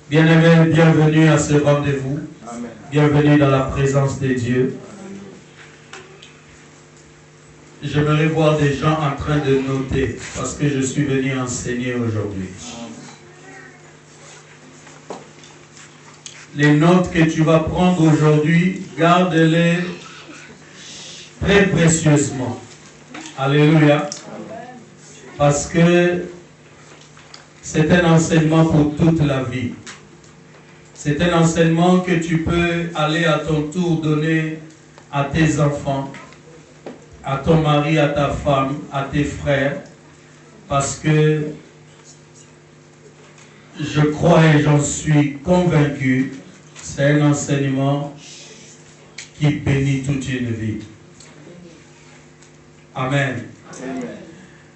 Bien-aimés, bienvenue à ce rendez-vous. Amen. Bienvenue dans la présence de Dieu. J'aimerais voir des gens en train de noter parce que je suis venu enseigner aujourd'hui. Les notes que tu vas prendre aujourd'hui, garde-les très précieusement. Alléluia. Parce que c'est un enseignement pour toute la vie. C'est un enseignement que tu peux aller à ton tour donner à tes enfants, à ton mari, à ta femme, à tes frères, parce que je crois et j'en suis convaincu, c'est un enseignement qui bénit toute une vie. Amen. Amen.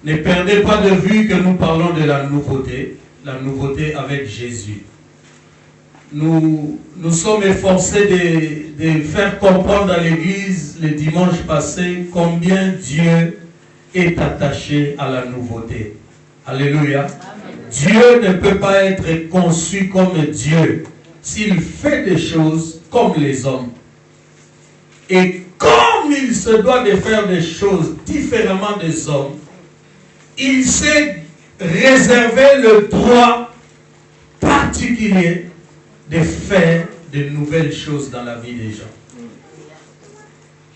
Ne perdez pas de vue que nous parlons de la nouveauté avec Jésus. Nous sommes efforcés de faire comprendre à l'Église le dimanche passé combien Dieu est attaché à la nouveauté. Alléluia. Amen. Dieu ne peut pas être conçu comme Dieu s'il fait des choses comme les hommes. Et comme il se doit de faire des choses différemment des hommes, il s'est réservé le droit particulier de faire de nouvelles choses dans la vie des gens.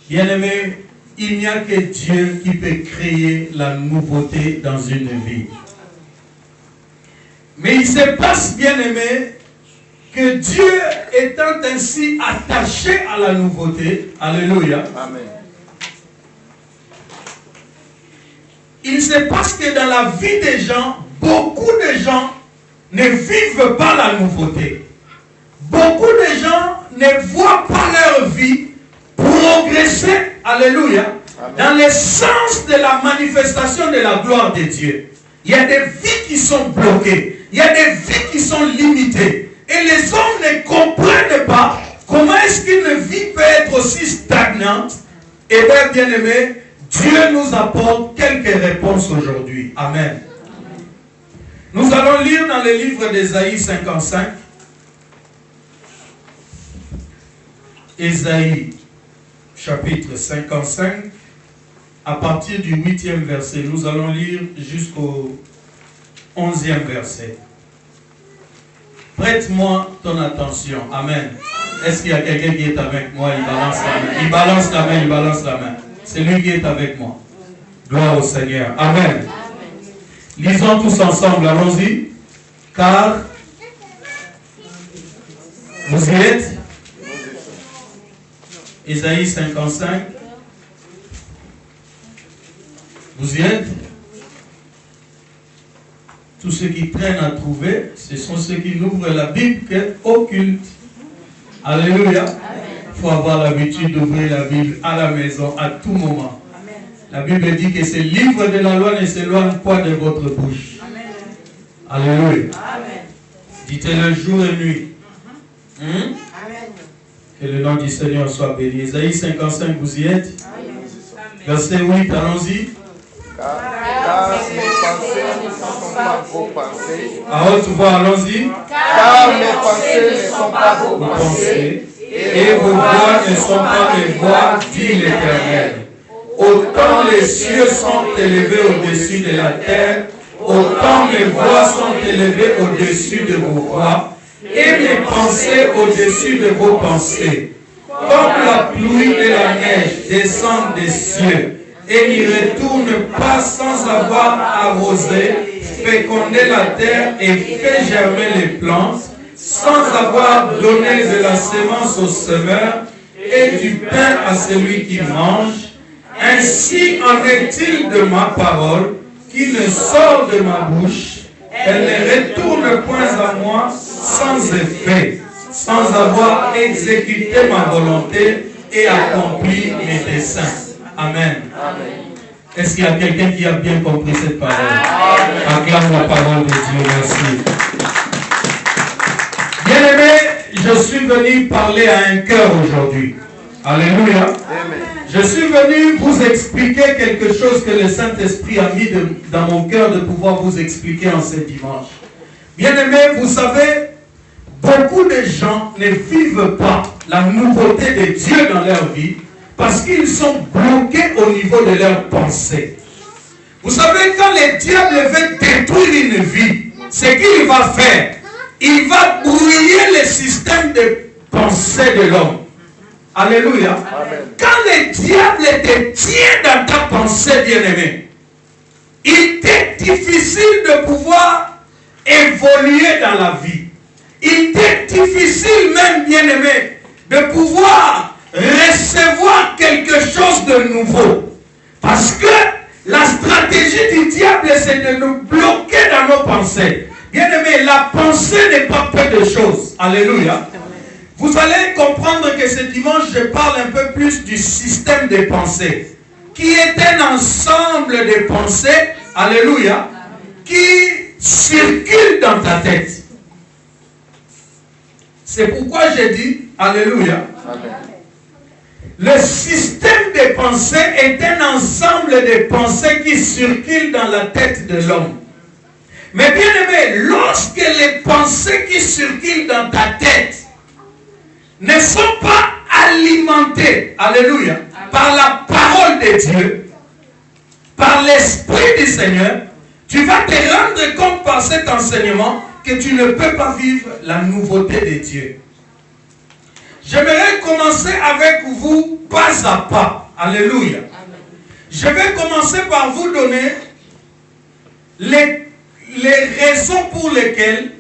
Bien-aimés, il n'y a que Dieu qui peut créer la nouveauté dans une vie. Mais il se passe, bien-aimés, que Dieu étant ainsi attaché à la nouveauté, alléluia, Amen. il se passe que dans la vie des gens, beaucoup de gens ne vivent pas la nouveauté. Beaucoup de gens ne voient pas leur vie progresser, alléluia, Amen. dans le sens de la manifestation de la gloire de Dieu. Il y a des vies qui sont bloquées, il y a des vies qui sont limitées. Et les hommes ne comprennent pas comment est-ce qu'une vie peut être aussi stagnante. Et bien aimé, Dieu nous apporte quelques réponses aujourd'hui. Amen. Nous allons lire dans le livre d'Ésaïe 55. Ésaïe chapitre 55. À partir du 8e verset, nous allons lire jusqu'au 11e verset. Prête-moi ton attention. Amen. Est-ce qu'il y a quelqu'un qui est avec moi? Il balance la main. Il balance la main, il balance la main. C'est lui qui est avec moi. Gloire au Seigneur. Amen. Lisons tous ensemble, allons-y. Car vous y êtes. Ésaïe 55. Vous y êtes. Tous ceux qui traînent à trouver, ce sont ceux qui n'ouvrent la Bible qu'au culte. Alléluia. Il faut avoir l'habitude d'ouvrir la Bible à la maison à tout moment. Amen. La Bible dit que ce livre de la loi ne s'éloigne pas de votre bouche. Amen. Alléluia. Amen. Dites-le jour et nuit. Amen. Que le nom du Seigneur soit béni. Ésaïe 55, vous y êtes? Amen. Verset 8, allons-y. Car mes pensées ne sont pas vos pensées. À haute voix, allons-y. Car mes pensées ne sont pas vos pensées. Et vos voix ne sont pas mes voix, dit l'Éternel. Autant les cieux sont élevés au-dessus de la terre, autant mes voix sont élevées au-dessus de vos voix, et mes pensées au-dessus de vos pensées. Comme la pluie et la neige descendent des cieux, et n'y retournent pas sans avoir arrosé, fécondé la terre et fait germer les plantes, sans avoir donné de la semence au semeur et du pain à celui qui mange. Ainsi en est-il de ma parole qui ne sort de ma bouche. Elle ne retourne point à moi sans effet, sans avoir exécuté ma volonté et accompli mes desseins. Amen. Est-ce qu'il y a quelqu'un qui a bien compris cette parole? Acclame la parole de Dieu. Merci. Bien-aimé, je suis venu parler à un cœur aujourd'hui. Alléluia. Amen. Je suis venu vous expliquer quelque chose que le Saint-Esprit a mis dans mon cœur de pouvoir vous expliquer en ce dimanche. Bien-aimés, vous savez, beaucoup de gens ne vivent pas la nouveauté de Dieu dans leur vie parce qu'ils sont bloqués au niveau de leurs pensées. Vous savez, quand le diable veut détruire une vie, ce qu'il va faire, il va brouiller le système de pensée de l'homme. Alléluia. Amen. Quand le diable te tient dans ta pensée, bien-aimé, il t'est difficile de pouvoir évoluer dans la vie. Il t'est difficile même, bien-aimé, de pouvoir recevoir quelque chose de nouveau. Parce que la stratégie du diable, c'est de nous bloquer dans nos pensées. Bien-aimé, la pensée n'est pas peu de choses. Alléluia. Vous allez comprendre que ce dimanche, je parle un peu plus du système de pensée, qui est un ensemble de pensées, alléluia, qui circulent dans ta tête. C'est pourquoi j'ai dit, alléluia, le système de pensée est un ensemble de pensées qui circulent dans la tête de l'homme. Mais bien aimé, lorsque les pensées qui circulent dans ta tête ne sont pas alimentées, alléluia, par la parole de Dieu, par l'Esprit du Seigneur, tu vas te rendre compte par cet enseignement que tu ne peux pas vivre la nouveauté de Dieu. J'aimerais commencer avec vous pas à pas. Alléluia. Je vais commencer par vous donner les raisons pour lesquelles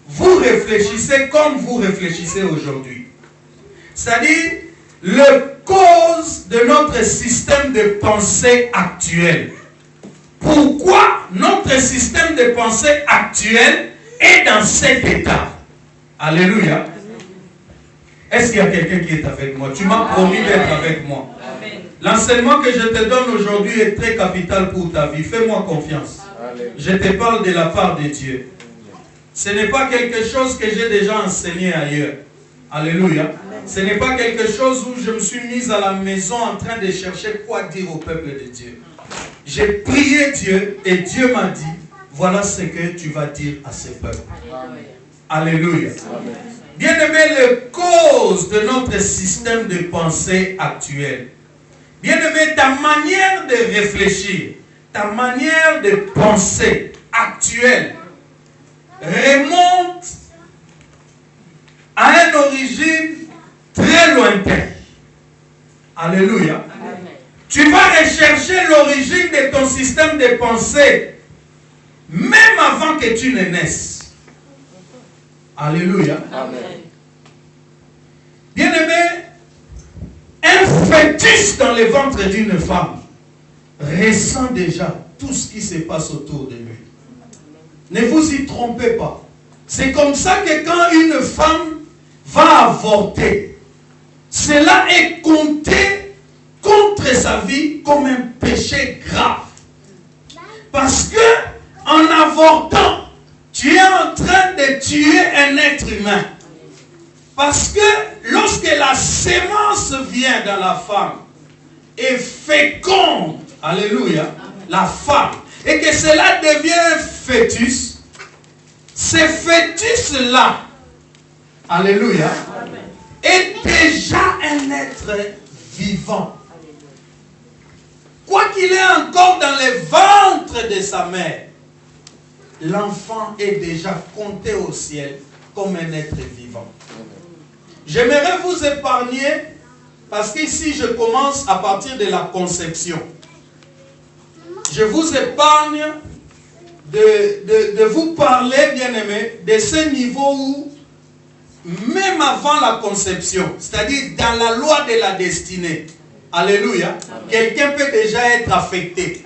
vous réfléchissez comme vous réfléchissez aujourd'hui. C'est-à-dire, le cause de notre système de pensée actuel. Pourquoi notre système de pensée actuel est dans cet état? Alléluia. Est-ce qu'il y a quelqu'un qui est avec moi? Tu m'as promis d'être avec moi. L'enseignement que je te donne aujourd'hui est très capital pour ta vie. Fais-moi confiance. Je te parle de la part de Dieu. Ce n'est pas quelque chose que j'ai déjà enseigné ailleurs. Alléluia. Ce n'est pas quelque chose où je me suis mis à la maison en train de chercher quoi dire au peuple de Dieu. J'ai prié Dieu et Dieu m'a dit, voilà ce que tu vas dire à ce peuple. Alléluia. Bien-aimé, les causes de notre système de pensée actuel. Bien-aimé, ta manière de réfléchir, ta manière de penser actuelle remonte à une origine très lointaine. Alléluia. Amen. Tu vas rechercher l'origine de ton système de pensée même avant que tu ne naisses. Alléluia. Amen. Bien-aimé, un fœtus dans le ventre d'une femme ressent déjà tout ce qui se passe autour de lui. Ne vous y trompez pas. C'est comme ça que quand une femme va avorter, cela est compté contre sa vie comme un péché grave. Parce que en avortant, tu es en train de tuer un être humain. Parce que lorsque la sémence vient dans la femme et féconde, alléluia, la femme, et que cela devient un fœtus, ce fœtus-là, alléluia, est déjà un être vivant. Quoi qu'il est encore dans le ventre de sa mère, l'enfant est déjà compté au ciel comme un être vivant. J'aimerais vous épargner, parce qu'ici je commence à partir de la conception. Je vous épargne de vous parler, bien-aimés, de ce niveau où, même avant la conception, c'est-à-dire dans la loi de la destinée, alléluia, quelqu'un peut déjà être affecté.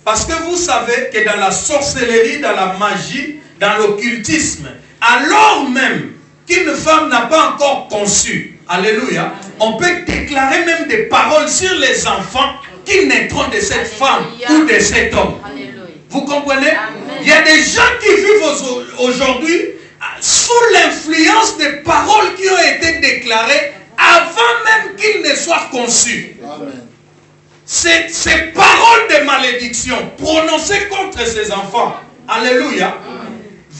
Parce que vous savez que dans la sorcellerie, dans la magie, dans l'occultisme, alors même qu'une femme n'a pas encore conçu, alléluia, on peut déclarer même des paroles sur les enfants qui naîtront de cette femme ou de cet homme. Vous comprenez? Il y a des gens qui vivent aujourd'hui sous l'influence des paroles qui ont été déclarées avant même qu'ils ne soient conçus. Ces paroles de malédiction prononcées contre ces enfants, alléluia,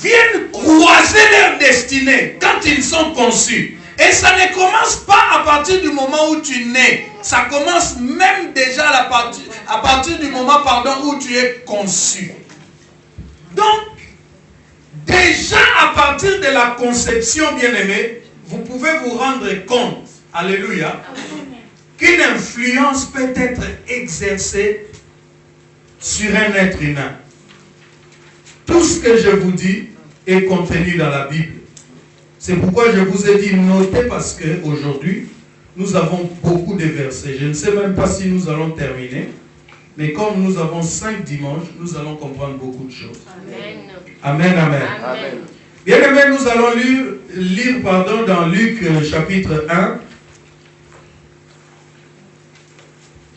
viennent croiser leur destinée quand ils sont conçus. Et ça ne commence pas à partir du moment où tu nais. Ça commence même déjà à partir du moment où tu es conçu. Donc, déjà à partir de la conception, bien-aimé, vous pouvez vous rendre compte, alléluia, qu'une influence peut être exercée sur un être humain. Tout ce que je vous dis est contenu dans la Bible. C'est pourquoi je vous ai dit notez, parce qu'aujourd'hui, nous avons beaucoup de versets. Je ne sais même pas si nous allons terminer, mais comme nous avons 5 dimanches, nous allons comprendre beaucoup de choses. Amen. Amen, amen. Amen. Bien aimé, nous allons lire dans Luc chapitre 1,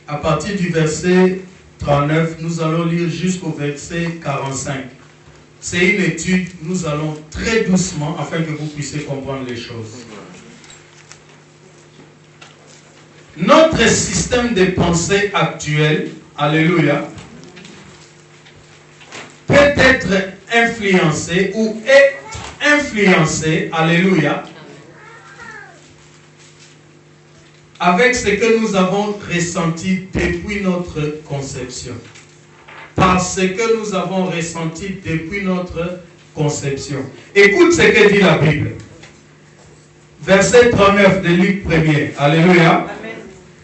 à partir du verset 39, nous allons lire jusqu'au verset 45. C'est une étude, nous allons très doucement afin que vous puissiez comprendre les choses. Notre système de pensée actuel, alléluia, peut être influencé ou est influencé, alléluia, avec ce que nous avons ressenti depuis notre conception. Parce que nous avons ressenti depuis notre conception. Écoute ce que dit la Bible. Verset 39 de Luc 1er. Alléluia. Amen.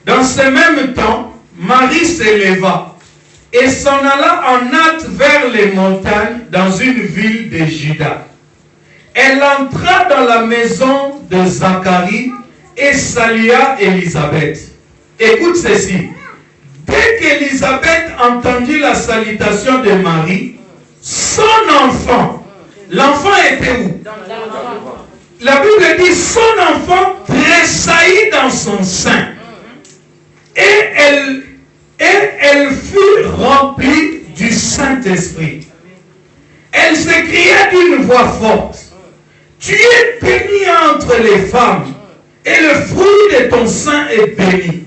Dans ce même temps, Marie s'éleva et s'en alla en hâte vers les montagnes dans une ville de Juda. Elle entra dans la maison de Zacharie et salua Élisabeth. Écoute ceci. Dès qu'Élisabeth entendit la salutation de Marie, son enfant, l'enfant était où? La Bible dit son enfant tressaillit dans son sein. Et elle fut remplie du Saint-Esprit. Elle s'écria d'une voix forte, tu es bénie entre les femmes, et le fruit de ton sein est béni.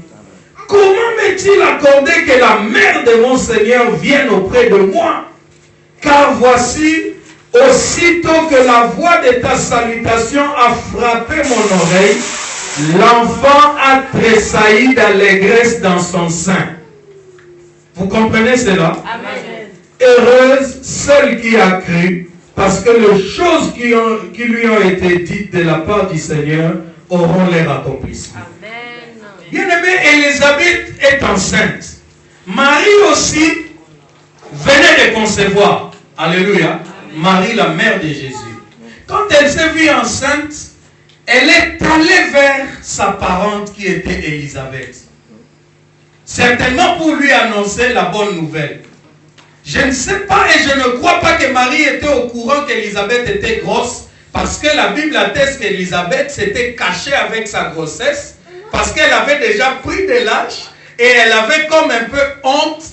Comment m'est-il accordé que la mère de mon Seigneur vienne auprès de moi? Car voici, aussitôt que la voix de ta salutation a frappé mon oreille, l'enfant a tressailli d'allégresse dans son sein. Vous comprenez cela? Amen. Heureuse celle qui a cru, parce que les choses qui lui ont été dites de la part du Seigneur auront leur accomplissement. Bien-aimé, Élisabeth est enceinte. Marie aussi venait de concevoir. Alléluia. Marie, la mère de Jésus. Quand elle s'est vue enceinte, elle est allée vers sa parente qui était Élisabeth. Certainement pour lui annoncer la bonne nouvelle. Je ne sais pas et je ne crois pas que Marie était au courant qu'Élisabeth était grosse, parce que la Bible atteste qu'Élisabeth s'était cachée avec sa grossesse, parce qu'elle avait déjà pris de l'âge et elle avait comme un peu honte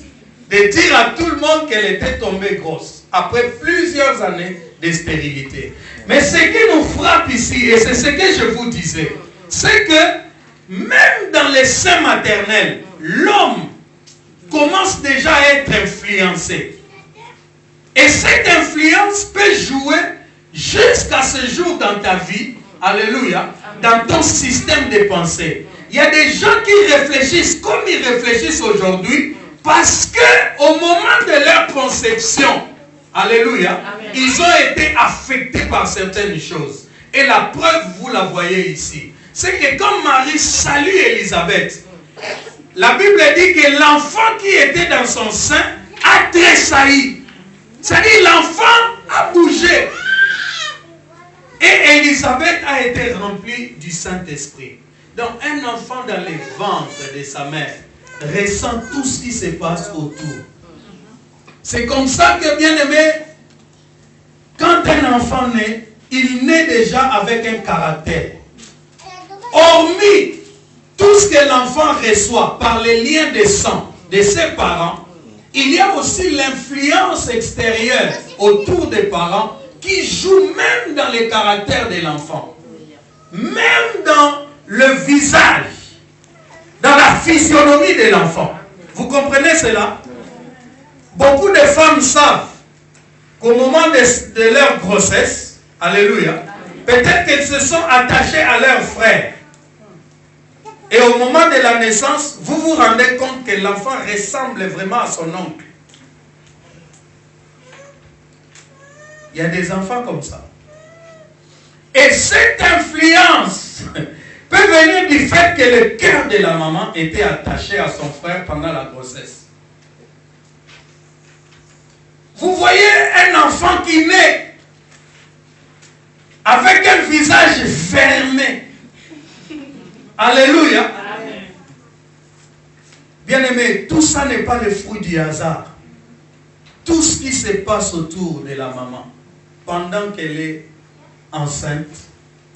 de dire à tout le monde qu'elle était tombée grosse après plusieurs années de stérilité. Mais ce qui nous frappe ici, et c'est ce que je vous disais, c'est que même dans les seins maternels, l'homme commence déjà à être influencé. Et cette influence peut jouer jusqu'à ce jour dans ta vie, alléluia, dans ton système de pensée. Il y a des gens qui réfléchissent comme ils réfléchissent aujourd'hui parce qu'au moment de leur conception, alléluia, amen, ils ont été affectés par certaines choses. Et la preuve, vous la voyez ici. C'est que quand Marie salue Élisabeth, la Bible dit que l'enfant qui était dans son sein a tressailli. C'est-à-dire l'enfant a bougé. Et Élisabeth a été remplie du Saint-Esprit. Donc un enfant dans les ventres de sa mère ressent tout ce qui se passe autour. C'est comme ça que, bien aimé, quand un enfant naît, il naît déjà avec un caractère. Hormis tout ce que l'enfant reçoit par les liens de sang de ses parents, il y a aussi l'influence extérieure autour des parents qui joue même dans le caractère de l'enfant. Même dans le visage, dans la physionomie de l'enfant. Vous comprenez cela? Beaucoup de femmes savent qu'au moment de leur grossesse, alléluia, peut-être qu'ils se sont attachés à leurs frères. Et au moment de la naissance, vous vous rendez compte que l'enfant ressemble vraiment à son oncle. Il y a des enfants comme ça. Et cette influence peut venir du fait que le cœur de la maman était attaché à son frère pendant la grossesse. Vous voyez un enfant qui naît avec un visage fermé. Alléluia. Bien-aimé, tout ça n'est pas le fruit du hasard. Tout ce qui se passe autour de la maman, pendant qu'elle est enceinte,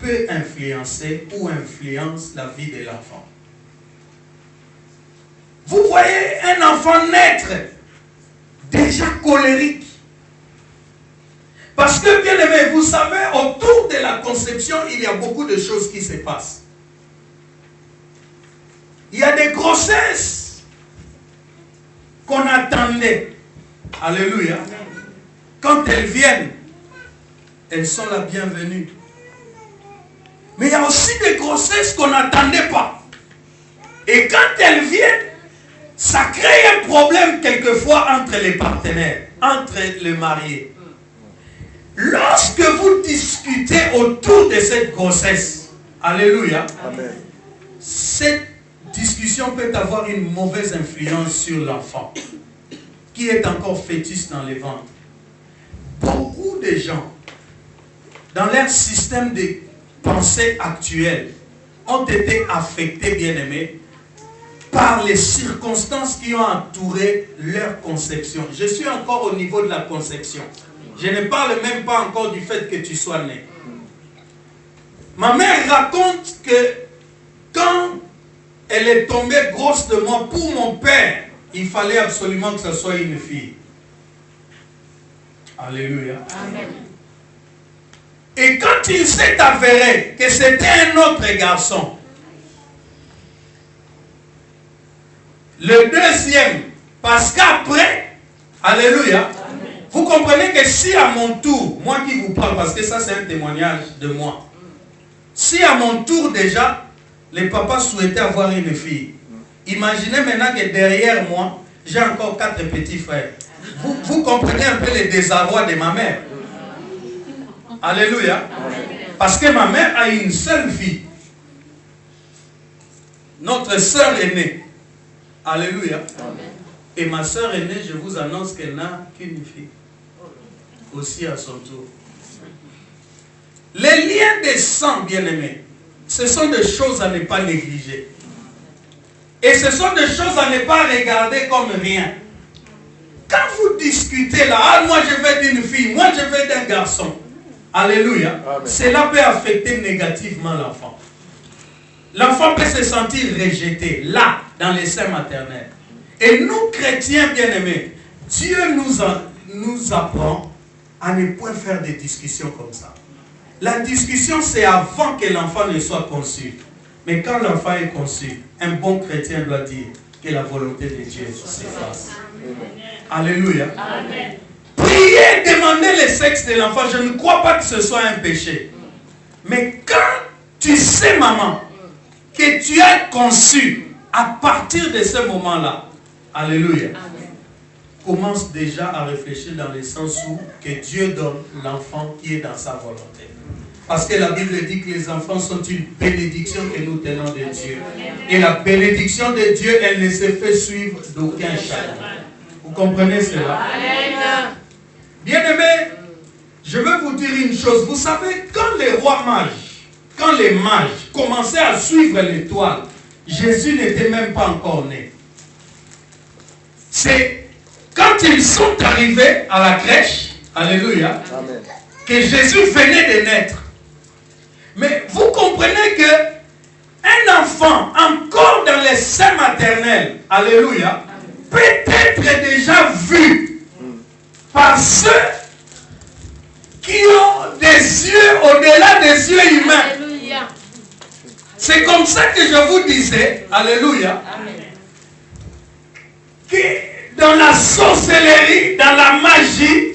peut influencer ou influence la vie de l'enfant. Vous voyez un enfant naître déjà colérique. Parce que, bien aimé, vous savez, autour de la conception, il y a beaucoup de choses qui se passent. Il y a des grossesses qu'on attendait. Alléluia. Quand elles viennent, elles sont la bienvenue. Mais il y a aussi des grossesses qu'on n'attendait pas. Et quand elles viennent, ça crée un problème quelquefois entre les partenaires, entre les mariés. Lorsque vous discutez autour de cette grossesse, alléluia, amen, cette discussion peut avoir une mauvaise influence sur l'enfant qui est encore fœtus dans les ventres. Beaucoup de gens, dans leur système de pensée actuel, ont été affectés, bien-aimés, par les circonstances qui ont entouré leur conception. Je suis encore au niveau de la conception. Je ne parle même pas encore du fait que tu sois né. Ma mère raconte que quand elle est tombée grosse de moi, pour mon père, il fallait absolument que ce soit une fille. Alléluia. Amen. Et quand il s'est avéré que c'était un autre garçon, le deuxième, parce qu'après, alléluia, amen, vous comprenez que si à mon tour, moi qui vous parle, parce que ça c'est un témoignage de moi, si à mon tour déjà, les papas souhaitaient avoir une fille, imaginez maintenant que derrière moi, j'ai encore 4 petits frères. Vous comprenez un peu le désarroi de ma mère. Alléluia. Parce que ma mère a une seule fille. Notre sœur aînée. Alléluia. Et ma sœur aînée, je vous annonce qu'elle n'a qu'une fille. Aussi à son tour. Les liens de sang, bien-aimés, ce sont des choses à ne pas négliger. Et ce sont des choses à ne pas regarder comme rien. Quand vous discutez là, ah, moi je veux d'une fille, moi je veux d'un garçon. Alléluia. Amen. Cela peut affecter négativement l'enfant. L'enfant peut se sentir rejeté, là, dans les seins maternels. Et nous, chrétiens bien-aimés, Dieu nous apprend à ne point faire des discussions comme ça. La discussion, c'est avant que l'enfant ne soit conçu. Mais quand l'enfant est conçu, un bon chrétien doit dire que la volonté de Dieu se fasse. Alléluia. Amen. Priez, demandez le sexe de l'enfant. Je ne crois pas que ce soit un péché. Mais quand tu sais, maman, que tu as conçu, à partir de ce moment-là, alléluia, amen, commence déjà à réfléchir dans le sens où que Dieu donne l'enfant qui est dans sa volonté. Parce que la Bible dit que les enfants sont une bénédiction que nous tenons de Dieu. Et la bénédiction de Dieu, elle ne se fait suivre d'aucun chagrin. Vous comprenez cela? Bien-aimés, je veux vous dire une chose. Vous savez, quand les rois mages, quand les mages commençaient à suivre l'étoile, Jésus n'était même pas encore né. C'est quand ils sont arrivés à la crèche, alléluia, amen, que Jésus venait de naître. Mais vous comprenez que un enfant encore dans les seins maternels, alléluia, peut être déjà vu par ceux qui ont des yeux au-delà des yeux humains. Alléluia. C'est comme ça que je vous disais, alléluia, amen, que dans la sorcellerie, dans la magie,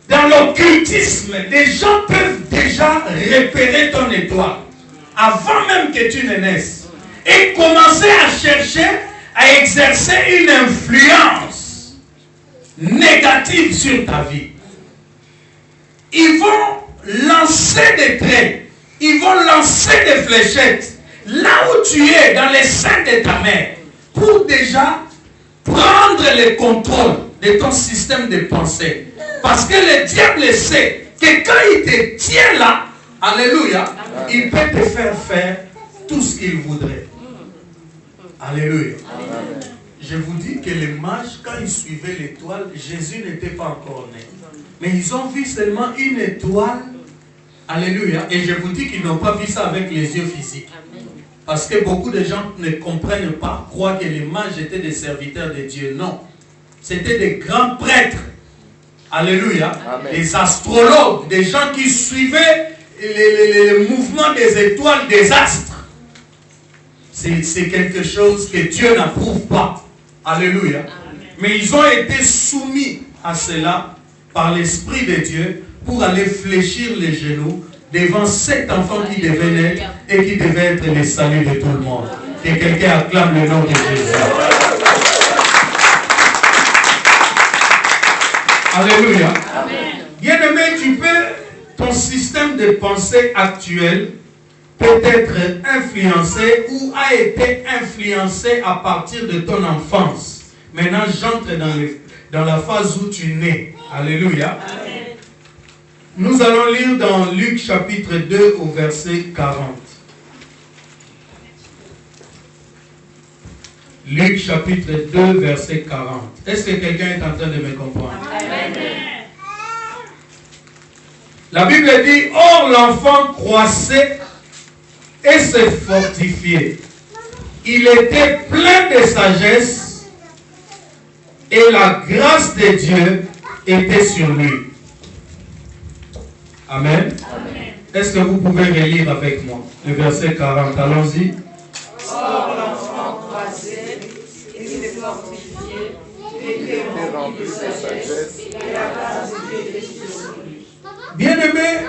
Dans l'occultisme, des gens peuvent déjà repérer ton étoile avant même que tu ne naisses et commencer à chercher à exercer une influence négative sur ta vie. Ils vont lancer des traits, ils vont lancer des fléchettes là où tu es, dans les seins de ta mère, pour déjà prendre le contrôle de ton système de pensée. Parce que le diable sait que quand il te tient là, alléluia, il peut te faire faire tout ce qu'il voudrait. Alléluia. Je vous dis que les mages, quand ils suivaient l'étoile, Jésus n'était pas encore né. Mais ils ont vu seulement une étoile. Alléluia. Et je vous dis qu'ils n'ont pas vu ça avec les yeux physiques. Parce que beaucoup de gens ne comprennent pas, croient que les mages étaient des serviteurs de Dieu. Non. C'était des grands prêtres. Alléluia. Amen. Des astrologues, des gens qui suivaient les mouvements des étoiles, des astres. C'est quelque chose que Dieu n'approuve pas. Alléluia. Amen. Mais ils ont été soumis à cela par l'Esprit de Dieu pour aller fléchir les genoux devant cet enfant qui devait naître et qui devait être le salut de tout le monde. Que quelqu'un acclame le nom de Jésus. Alléluia. Bien-aimé, tu peux, ton système de pensée actuel peut être influencé ou a été influencé à partir de ton enfance. Maintenant, j'entre dans la phase où tu nais. Alléluia. Amen. Nous allons lire dans Luc chapitre 2 au verset 40. Luc chapitre 2 verset 40. Est-ce que quelqu'un est en train de me comprendre? Amen. La Bible dit, or l'enfant croissait et se fortifiait. Il était plein de sagesse et la grâce de Dieu était sur lui. Amen. Amen. Est-ce que vous pouvez relire avec moi le verset 40? Allons-y. Or l'enfant croissait et se fortifiait, il était rempli de sagesse et la grâce de Dieu était sur lui. Bien-aimé,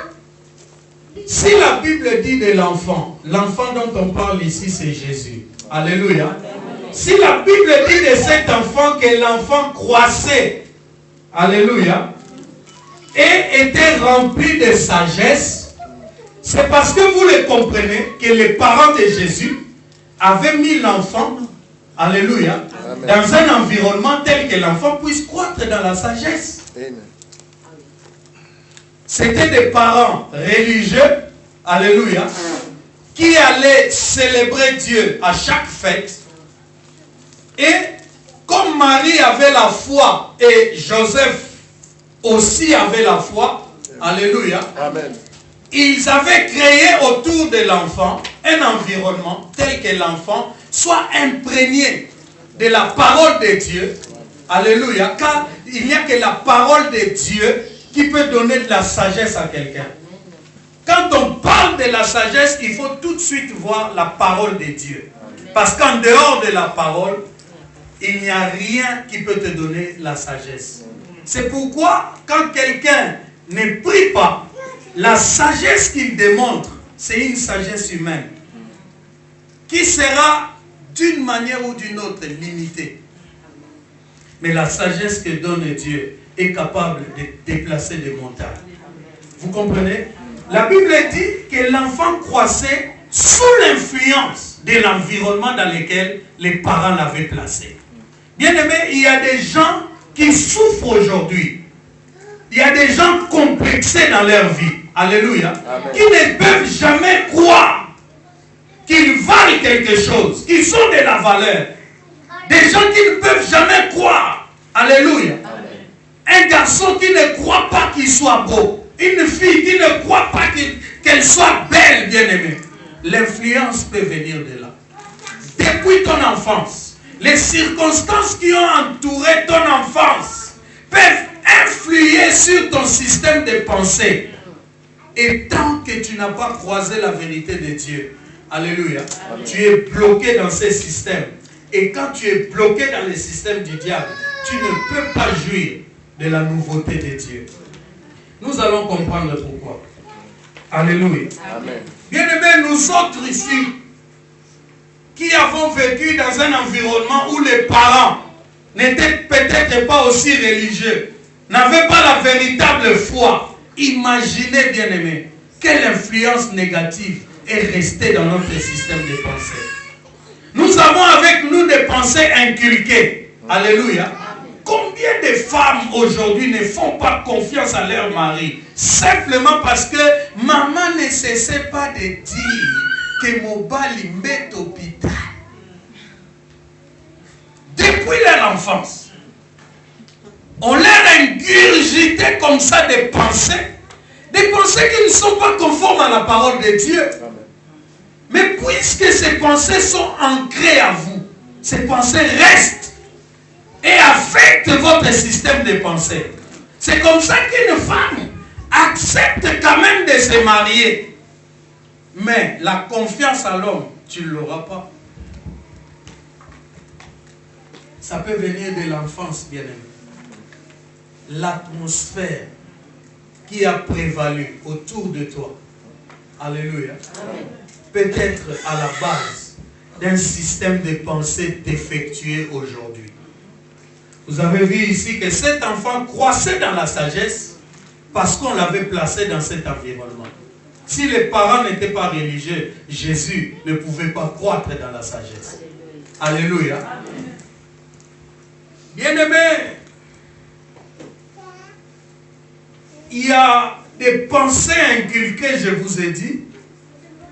si la Bible dit de l'enfant, l'enfant dont on parle ici c'est Jésus. Alléluia. Si la Bible dit de cet enfant que l'enfant croissait, alléluia, et était rempli de sagesse, c'est parce que vous le comprenez que les parents de Jésus avaient mis l'enfant, alléluia, amen, dans un environnement tel que l'enfant puisse croître dans la sagesse. Amen. C'était des parents religieux, alléluia, qui allaient célébrer Dieu à chaque fête. Et comme Marie avait la foi et Joseph aussi avait la foi, alléluia, amen, ils avaient créé autour de l'enfant un environnement tel que l'enfant soit imprégné de la parole de Dieu, alléluia, car il n'y a que la parole de Dieu qui peut donner de la sagesse à quelqu'un. Quand on parle de la sagesse, il faut tout de suite voir la parole de Dieu. Parce qu'en dehors de la parole, il n'y a rien qui peut te donner la sagesse. C'est pourquoi, quand quelqu'un ne prie pas, la sagesse qu'il démontre, c'est une sagesse humaine qui sera d'une manière ou d'une autre limitée. Mais la sagesse que donne Dieu est capable de déplacer des montagnes. Vous comprenez? La Bible dit que l'enfant croissait sous l'influence de l'environnement dans lequel les parents l'avaient placé. Bien aimé, il y a des gens qui souffrent aujourd'hui. Il y a des gens complexés dans leur vie. Alléluia. Amen. Qui ne peuvent jamais croire qu'ils valent quelque chose, qu'ils ont de la valeur. Des gens qui ne peuvent jamais croire. Alléluia. Amen. Un garçon qui ne croit pas qu'il soit beau. Une fille qui ne croit pas qu'elle soit belle, bien-aimée. L'influence peut venir de là. Depuis ton enfance, les circonstances qui ont entouré ton enfance peuvent influer sur ton système de pensée. Et tant que tu n'as pas croisé la vérité de Dieu, alléluia, amen, tu es bloqué dans ces systèmes. Et quand tu es bloqué dans les systèmes du diable, tu ne peux pas jouir de la nouveauté de Dieu. Nous allons comprendre pourquoi. Alléluia. Amen. Bien-aimés, nous autres ici, qui avons vécu dans un environnement où les parents n'étaient peut-être pas aussi religieux, n'avaient pas la véritable foi, imaginez, bien-aimés, quelle influence négative est restée dans notre système de pensée. Nous avons avec nous des pensées inculquées. Alléluia. Combien de femmes aujourd'hui ne font pas confiance à leur mari simplement parce que maman ne cessait pas de dire que Mobali met hôpital. Depuis leur enfance, on leur ingurgité comme ça des pensées qui ne sont pas conformes à la parole de Dieu. Mais puisque ces pensées sont ancrées à vous, ces pensées restent et affectent votre système de pensée. C'est comme ça qu'une femme accepte quand même de se marier. Mais la confiance à l'homme, tu ne l'auras pas. Ça peut venir de l'enfance, bien-aimé. L'atmosphère qui a prévalu autour de toi. Alléluia. Peut-être à la base d'un système de pensée défectueux aujourd'hui. Vous avez vu ici que cet enfant croissait dans la sagesse parce qu'on l'avait placé dans cet environnement. Si les parents n'étaient pas religieux, Jésus ne pouvait pas croître dans la sagesse. Alléluia. Bien-aimés, il y a des pensées inculquées, je vous ai dit.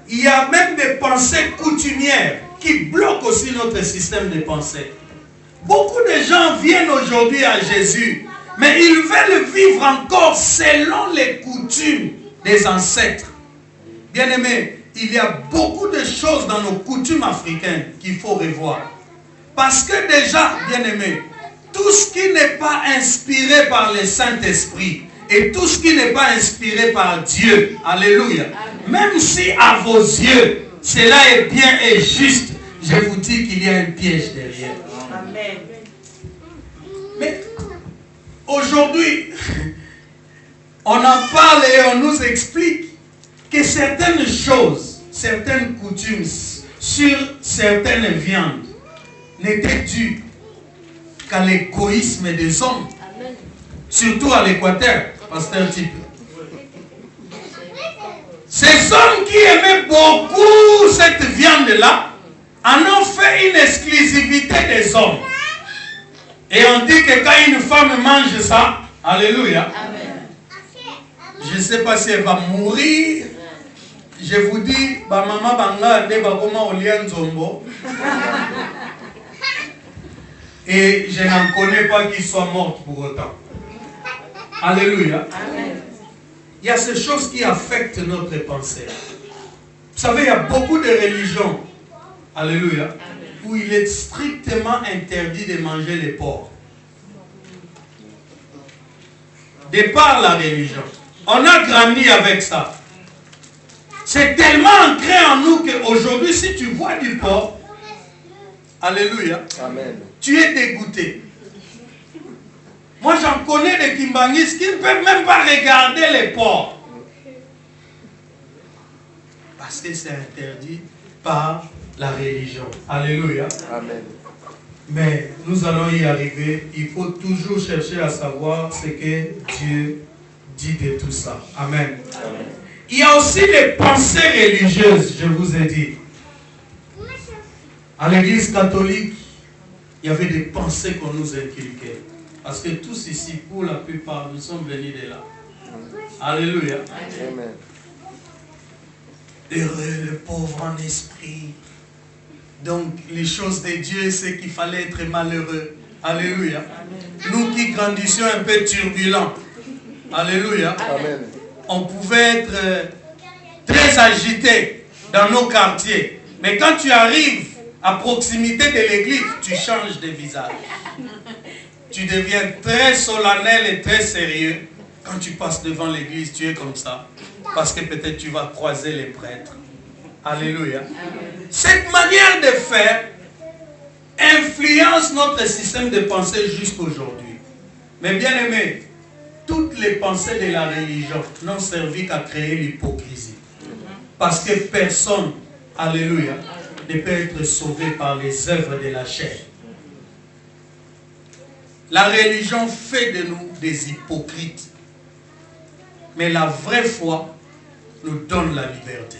Il y a même des pensées coutumières qui bloquent aussi notre système de pensée. Beaucoup de gens viennent aujourd'hui à Jésus, mais ils veulent vivre encore selon les coutumes des ancêtres. Bien-aimés, il y a beaucoup de choses dans nos coutumes africaines qu'il faut revoir. Parce que déjà, bien-aimés, tout ce qui n'est pas inspiré par le Saint-Esprit et tout ce qui n'est pas inspiré par Dieu, alléluia, même si à vos yeux, cela est bien et juste, je vous dis qu'il y a un piège derrière. Amen. Mais aujourd'hui, on en parle et on nous explique que certaines choses, certaines coutumes sur certaines viandes n'étaient dues qu'à l'égoïsme des hommes. Amen. Surtout à l'Équateur, pasteur Type. Ces hommes qui aimaient beaucoup cette viande-là en ont fait une exclusivité des hommes. Et on dit que quand une femme mange ça, alléluia, amen. Je ne sais pas si elle va mourir. Je vous dis, ba maman banga de ba koma olien zombo. Et je n'en connais pas qui soit morte pour autant. Alléluia. Amen. Il y a ces choses qui affectent notre pensée. Vous savez, il y a beaucoup de religions, alléluia, où il est strictement interdit de manger les porcs. De par la religion. On a grandi avec ça. C'est tellement ancré en nous qu'aujourd'hui, si tu vois du porc, alléluia, amen, tu es dégoûté. Moi, j'en connais des Kimbangis qui ne peuvent même pas regarder les porcs. Parce que c'est interdit par la religion. Alléluia. Amen. Mais nous allons y arriver. Il faut toujours chercher à savoir ce que Dieu dit de tout ça. Amen. Amen. Il y a aussi les pensées religieuses, je vous ai dit. À l'église catholique, il y avait des pensées qu'on nous inculquait. Parce que tous ici, pour la plupart, nous sommes venus de là. Alléluia. Amen. Heureux le pauvre en esprit. Donc, les choses de Dieu, c'est qu'il fallait être malheureux. Alléluia. Amen. Nous qui grandissions un peu turbulents. Alléluia. Amen. On pouvait être très agités dans nos quartiers. Mais quand tu arrives à proximité de l'église, tu changes de visage. Tu deviens très solennel et très sérieux. Quand tu passes devant l'église, tu es comme ça. Parce que peut-être tu vas croiser les prêtres. Alléluia. Cette manière de faire influence notre système de pensée jusqu'aujourd'hui. Mais bien aimé, toutes les pensées de la religion n'ont servi qu'à créer l'hypocrisie. Parce que personne, alléluia, ne peut être sauvé par les œuvres de la chair. La religion fait de nous des hypocrites. Mais la vraie foi nous donne la liberté.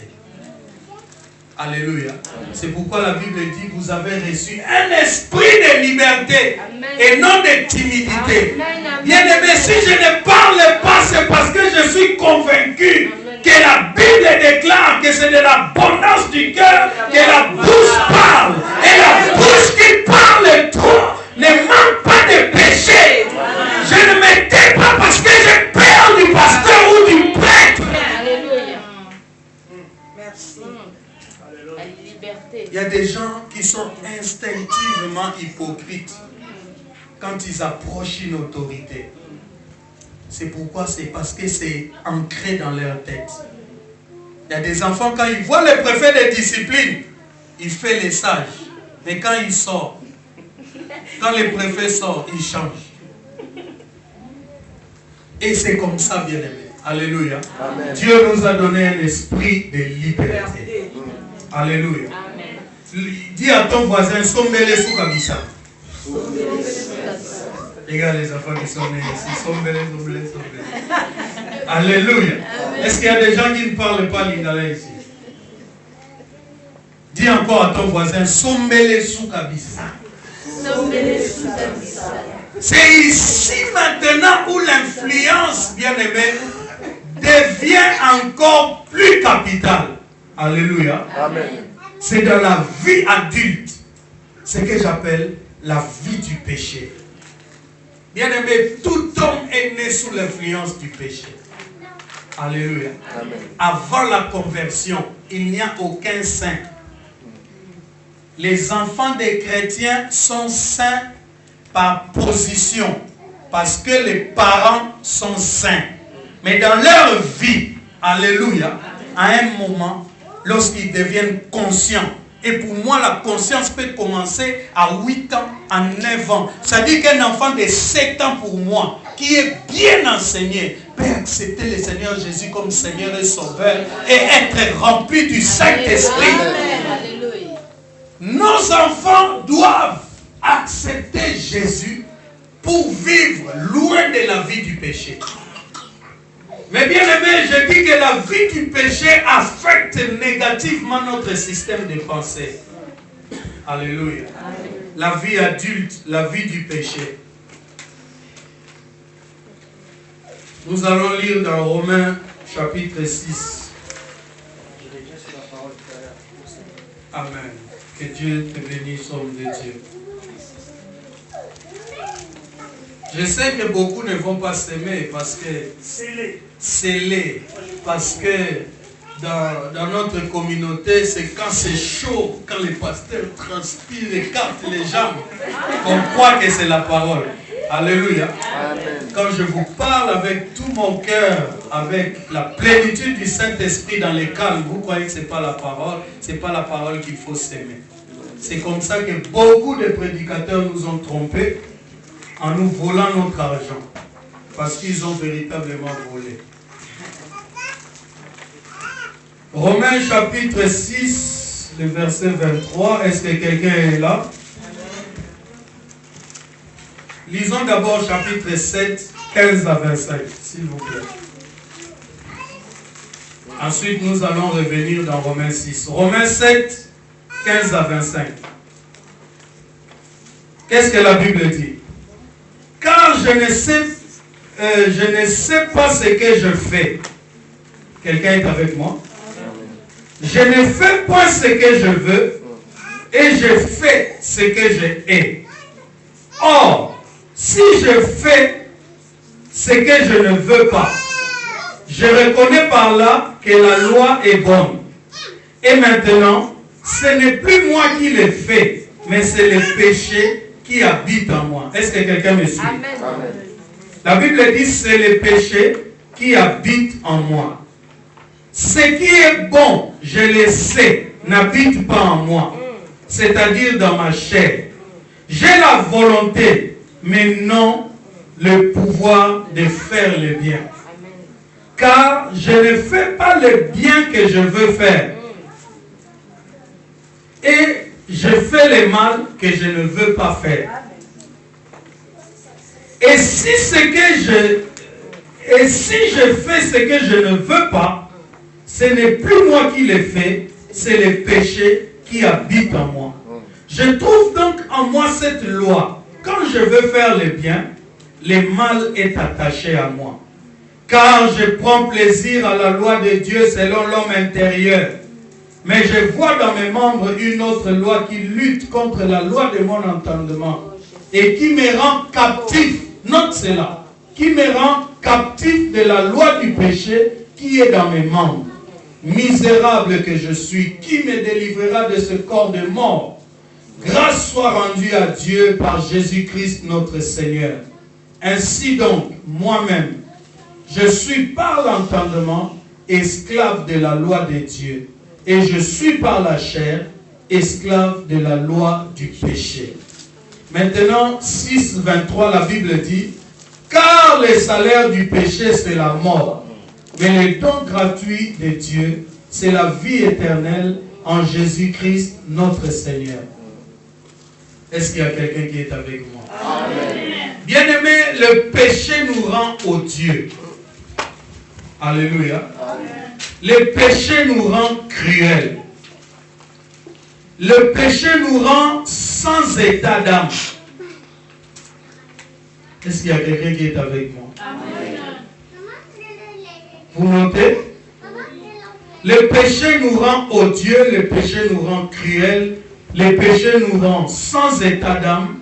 Alléluia. C'est pourquoi la Bible dit, vous avez reçu un esprit de liberté. Amen. Et non de timidité. Bien-aimé, si je ne parle pas, c'est parce que je suis convaincu que la Bible déclare que c'est de l'abondance du cœur que la bouche parle. Et la bouche qui parle trop ne manque pas de péché. Je ne me tais pas parce que j'ai peur du pasteur ou du prêtre. Alléluia. Merci. La liberté. Il y a des gens qui sont instinctivement hypocrites quand ils approchent une autorité. C'est pourquoi, c'est parce que c'est ancré dans leur tête. Il y a des enfants, quand ils voient le préfet de discipline, il fait les sages. Mais quand il sort, quand le préfet sort, il change. Et c'est comme ça, bien aimé. Alléluia. Amen. Dieu nous a donné un esprit de liberté. Alléluia. Amen. Dis à ton voisin, sombele soukabisa. Regarde les enfants qui sont nés ici. Sombele. Alléluia. Est-ce qu'il y a des gens qui ne parlent pas lingala ici? Dis encore à ton voisin, sombele soukabisa. C'est ici maintenant où l'influence, bien-aimé, devient encore plus capitale. Alléluia. Amen. C'est dans la vie adulte. Ce que j'appelle la vie du péché. Bien-aimé, tout homme est né sous l'influence du péché. Alléluia. Amen. Avant la conversion, il n'y a aucun saint. Les enfants des chrétiens sont saints par position, parce que les parents sont saints. Mais dans leur vie, alléluia, à un moment, lorsqu'ils deviennent conscients, et pour moi la conscience peut commencer à 8 ans, à 9 ans. Ça dit qu'un enfant de 7 ans pour moi, qui est bien enseigné, peut accepter le Seigneur Jésus comme Seigneur et Sauveur, et être rempli du Saint-Esprit. Nos enfants doivent accepter Jésus pour vivre loin de la vie du péché. Mais bien aimé, je dis que la vie du péché affecte négativement notre système de pensée. Alléluia. La vie adulte, la vie du péché. Nous allons lire dans Romains chapitre 6. Amen. Que Dieu te bénisse, homme de Dieu. Je sais que beaucoup ne vont pas s'aimer parce que scellé, parce que dans notre communauté, c'est quand c'est chaud, quand les pasteurs transpirent, écartent les jambes, qu'on croit que c'est la parole. Alléluia. Amen. Quand je vous parle avec tout mon cœur, avec la plénitude du Saint-Esprit dans les calmes, vous croyez que ce n'est pas la parole, ce n'est pas la parole qu'il faut s'aimer. C'est comme ça que beaucoup de prédicateurs nous ont trompés en nous volant notre argent. Parce qu'ils ont véritablement volé. Romains chapitre 6, le verset 23. Est-ce que quelqu'un est là? Lisons d'abord chapitre 7, 15 à 25, s'il vous plaît. Ensuite, nous allons revenir dans Romains 6. Romains 7, 15 à 25. Qu'est-ce que la Bible dit? Car je ne sais pas ce que je fais. Quelqu'un est avec moi? Je ne fais pas ce que je veux et je fais ce que je hais. Or, si je fais ce que je ne veux pas, je reconnais par là que la loi est bonne. Et maintenant, ce n'est plus moi qui le fais, mais c'est le péché qui habite en moi. Est-ce que quelqu'un me suit? Amen. La Bible dit c'est le péché qui habite en moi. Ce qui est bon, je le sais, n'habite pas en moi. C'est-à-dire dans ma chair. J'ai la volonté, mais non le pouvoir de faire le bien. Car je ne fais pas le bien que je veux faire. Et je fais le mal que je ne veux pas faire. Et si je fais ce que je ne veux pas, ce n'est plus moi qui le fais, c'est le péché qui habite en moi. Je trouve donc en moi cette loi. Quand je veux faire le bien, le mal est attaché à moi. Car je prends plaisir à la loi de Dieu selon l'homme intérieur. Mais je vois dans mes membres une autre loi qui lutte contre la loi de mon entendement et qui me rend captif. Note cela. Qui me rend captif de la loi du péché qui est dans mes membres. Misérable que je suis, qui me délivrera de ce corps de mort? Grâce soit rendue à Dieu par Jésus-Christ notre Seigneur. Ainsi donc, moi-même, je suis par l'entendement esclave de la loi de Dieu. Et je suis par la chair esclave de la loi du péché. Maintenant, 6, 23, la Bible dit, car le salaire du péché, c'est la mort. Mais le don gratuit de Dieu, c'est la vie éternelle en Jésus-Christ, notre Seigneur. Est-ce qu'il y a quelqu'un qui est avec moi? Amen. Bien-aimé, le péché nous rend odieux. Alléluia. Amen. Le péché nous rend cruels. Le péché nous rend sans état d'âme. Est-ce qu'il y a quelqu'un qui est avec moi? Amen. Vous notez? Le péché nous rend odieux, le péché nous rend cruels, le péché nous rend sans état d'âme.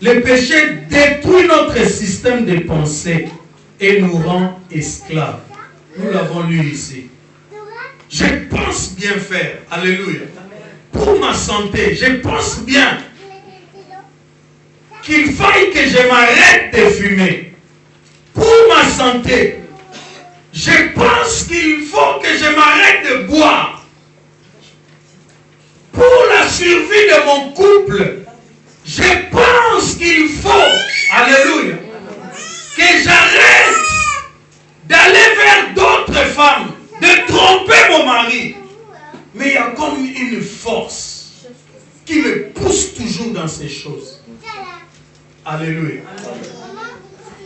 Le péché détruit notre système de pensée et nous rend esclaves. Nous l'avons lu ici. Je pense bien faire. Alléluia. Pour ma santé, je pense bien qu'il faille que je m'arrête de fumer. Pour ma santé, je pense qu'il faut que je m'arrête de boire. Pour la survie de mon couple, je pense qu'il faut, alléluia, que j'arrête d'aller vers d'autres femmes, de tromper mon mari. Mais il y a comme une force qui me pousse toujours dans ces choses. Alléluia.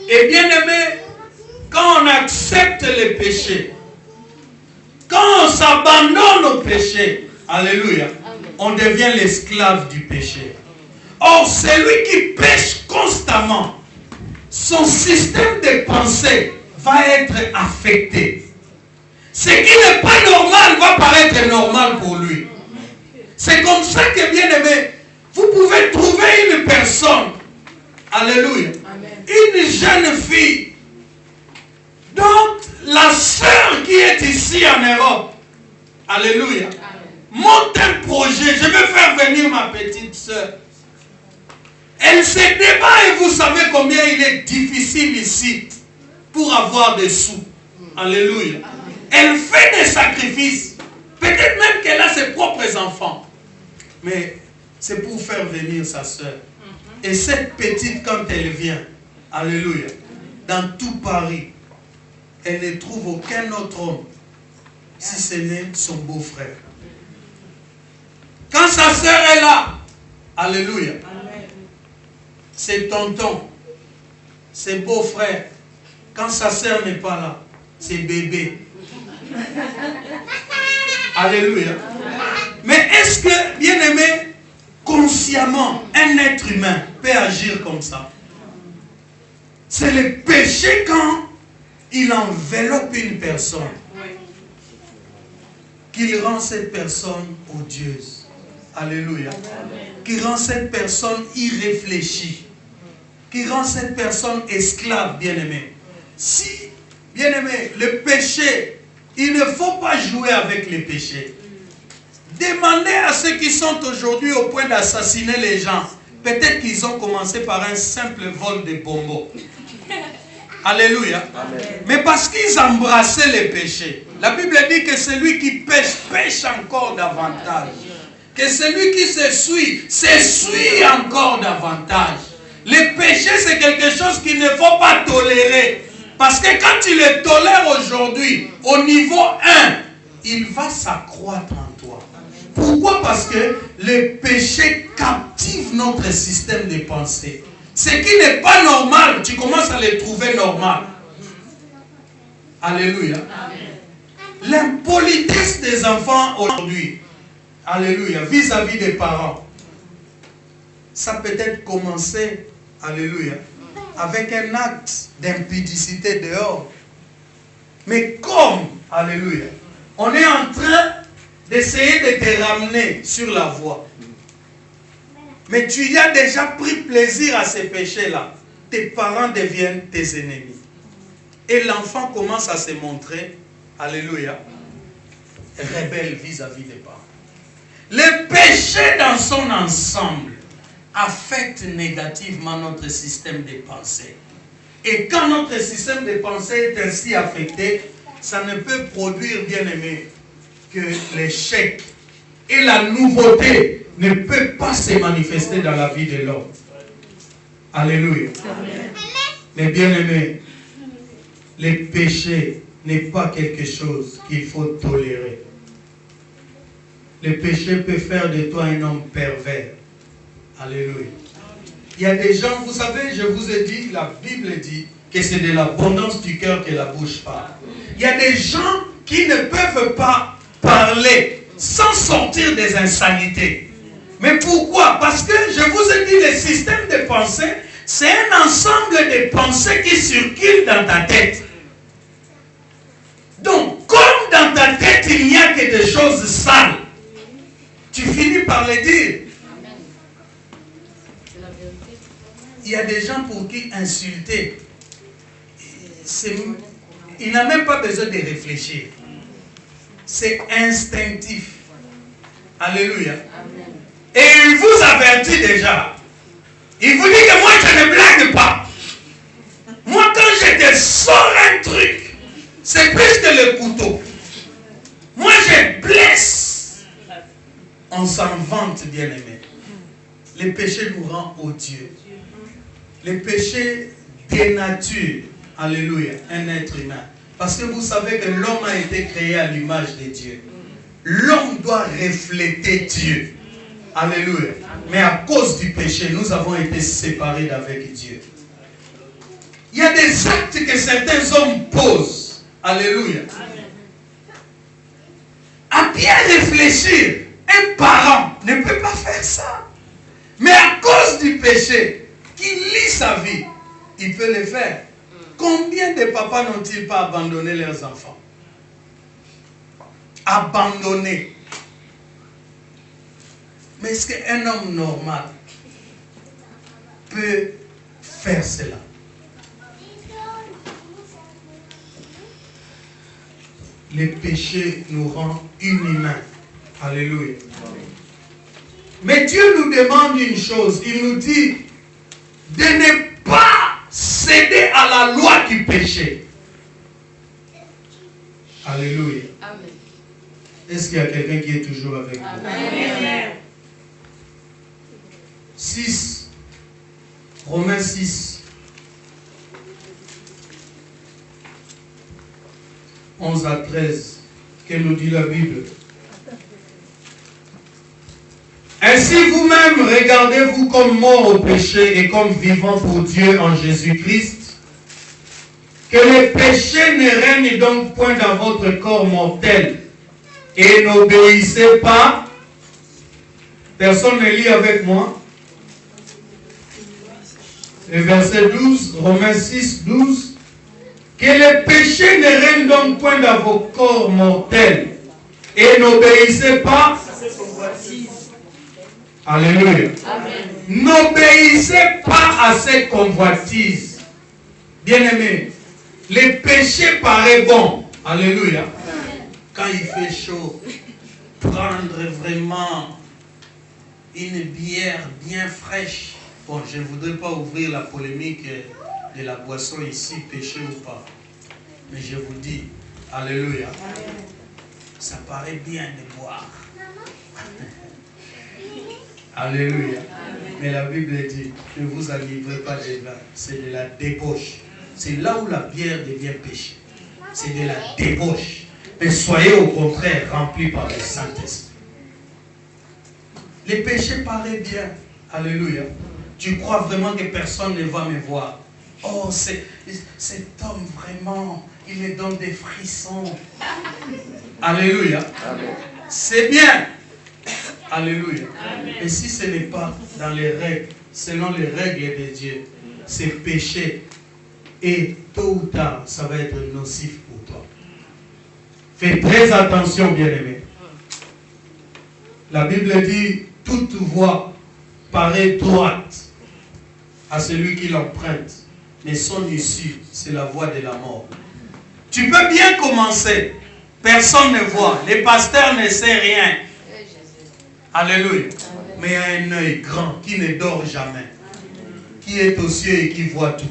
Et bien aimé, quand on accepte les péchés, quand on s'abandonne au péché, alléluia, on devient l'esclave du péché. Or, celui qui pêche constamment, son système de pensée va être affecté. Ce qui n'est pas normal va paraître normal pour lui. C'est comme ça que, bien aimé, vous pouvez trouver une personne, alléluia, une jeune fille, dont la sœur qui est ici en Europe, alléluia, monte un projet, je vais faire venir ma petite sœur. Elle se débat et vous savez combien il est difficile ici pour avoir des sous. Alléluia. Elle fait des sacrifices. Peut-être même qu'elle a ses propres enfants. Mais c'est pour faire venir sa sœur. Et cette petite, quand elle vient, alléluia, dans tout Paris, elle ne trouve aucun autre homme, si ce n'est son beau-frère. Quand sa sœur est là, alléluia, c'est tonton, c'est beau-frère. Quand sa sœur n'est pas là, c'est bébé. Alléluia. Mais est-ce que, bien aimé, consciemment, un être humain peut agir comme ça? C'est le péché quand il enveloppe une personne, qu'il rend cette personne odieuse. Alléluia. Qui rend cette personne irréfléchie. Qui rend cette personne esclave, bien-aimé. Si, bien-aimé, le péché, il ne faut pas jouer avec les péchés. Demandez à ceux qui sont aujourd'hui au point d'assassiner les gens. Peut-être qu'ils ont commencé par un simple vol de bonbons. Alléluia. Amen. Mais parce qu'ils embrassaient les péchés. La Bible dit que celui qui pêche, pêche encore davantage. Que celui qui s'essuie encore davantage. Le péché, c'est quelque chose qu'il ne faut pas tolérer. Parce que quand tu le tolères aujourd'hui, au niveau 1, il va s'accroître en toi. Pourquoi? Parce que le péché captive notre système de pensée. Ce qui n'est pas normal, tu commences à le trouver normal. Alléluia. L'impolitesse des enfants aujourd'hui, alléluia, vis-à-vis des parents, ça peut être commencé, alléluia, avec un acte d'impudicité dehors. Mais comme, alléluia, on est en train d'essayer de te ramener sur la voie, mais tu y as déjà pris plaisir à ces péchés-là, tes parents deviennent tes ennemis. Et l'enfant commence à se montrer, alléluia, rebelle vis-à-vis des parents. Le péché dans son ensemble affecte négativement notre système de pensée. Et quand notre système de pensée est ainsi affecté, ça ne peut produire, bien aimé, que l'échec et la nouveauté ne peuvent pas se manifester dans la vie de l'homme. Alléluia. Amen. Mais bien aimé, le péché n'est pas quelque chose qu'il faut tolérer. Le péché peut faire de toi un homme pervers. Alléluia. Il y a des gens, vous savez, je vous ai dit, la Bible dit que c'est de l'abondance du cœur que la bouche parle. Il y a des gens qui ne peuvent pas parler sans sortir des insanités. Mais pourquoi? Parce que je vous ai dit, le système de pensée, c'est un ensemble de pensées qui circulent dans ta tête. Donc, comme dans ta tête, il n'y a que des choses sales, tu finis par les dire. Il y a des gens pour qui insulter, il n'a même pas besoin de réfléchir. C'est instinctif. Alléluia. Et il vous avertit déjà. Il vous dit que moi je ne blague pas. Moi quand je te sors un truc, c'est plus que le couteau. Moi je blesse. On s'en vante, bien aimé. Le péché nous rend odieux. Le péché dénature, alléluia, un être humain. Parce que vous savez que l'homme a été créé à l'image de Dieu. L'homme doit refléter Dieu. Alléluia. Mais à cause du péché, nous avons été séparés d'avec Dieu. Il y a des actes que certains hommes posent. Alléluia. À bien réfléchir, un parent ne peut pas faire ça. Mais à cause du péché, qui lie sa vie, il peut le faire. Combien de papas n'ont-ils pas abandonné leurs enfants? Abandonné. Mais est-ce qu'un homme normal peut faire cela? Le péché nous rend inhumains. Alléluia. Mais Dieu nous demande une chose. Il nous dit de ne pas céder à la loi du péché. Alléluia. Amen. Est-ce qu'il y a quelqu'un qui est toujours avec nous? Amen. 6. Romains 6. 11 à 13. Que nous dit la Bible? Ainsi vous-même, regardez-vous comme morts au péché et comme vivants pour Dieu en Jésus-Christ. Que le péché ne règne donc point dans votre corps mortel. Et n'obéissez pas. Personne ne lit avec moi. Le verset 12, Romains 6, 12. Que le péché ne règne donc point dans vos corps mortels. Et n'obéissez pas. Alléluia. N'obéissez pas à ces convoitises. Bien-aimés, le péché paraît bon. Alléluia. Quand il fait chaud, prendre vraiment une bière bien fraîche. Bon, je ne voudrais pas ouvrir la polémique de la boisson ici, péché ou pas. Mais je vous dis, alléluia, ça paraît bien de boire. Alléluia. Mais la Bible dit, ne vous enivrez pas des vins, c'est de la débauche. C'est là où la bière devient péché. C'est de la débauche. Mais soyez au contraire remplis par le Saint-Esprit. Les péchés paraissent bien. Alléluia. Tu crois vraiment que personne ne va me voir. Oh, cet homme vraiment, il me donne des frissons. Alléluia. C'est bien. Alléluia. Mais si ce n'est pas dans les règles, selon les règles de Dieu, c'est péché. Et tôt ou tard, ça va être nocif pour toi. Fais très attention, bien-aimé. La Bible dit, toute voie paraît droite à celui qui l'emprunte, mais son issue, c'est la voie de la mort. Tu peux bien commencer, personne ne voit, les pasteurs ne savent rien. Alléluia. Mais il y a un œil grand qui ne dort jamais, qui est aux cieux et qui voit tout.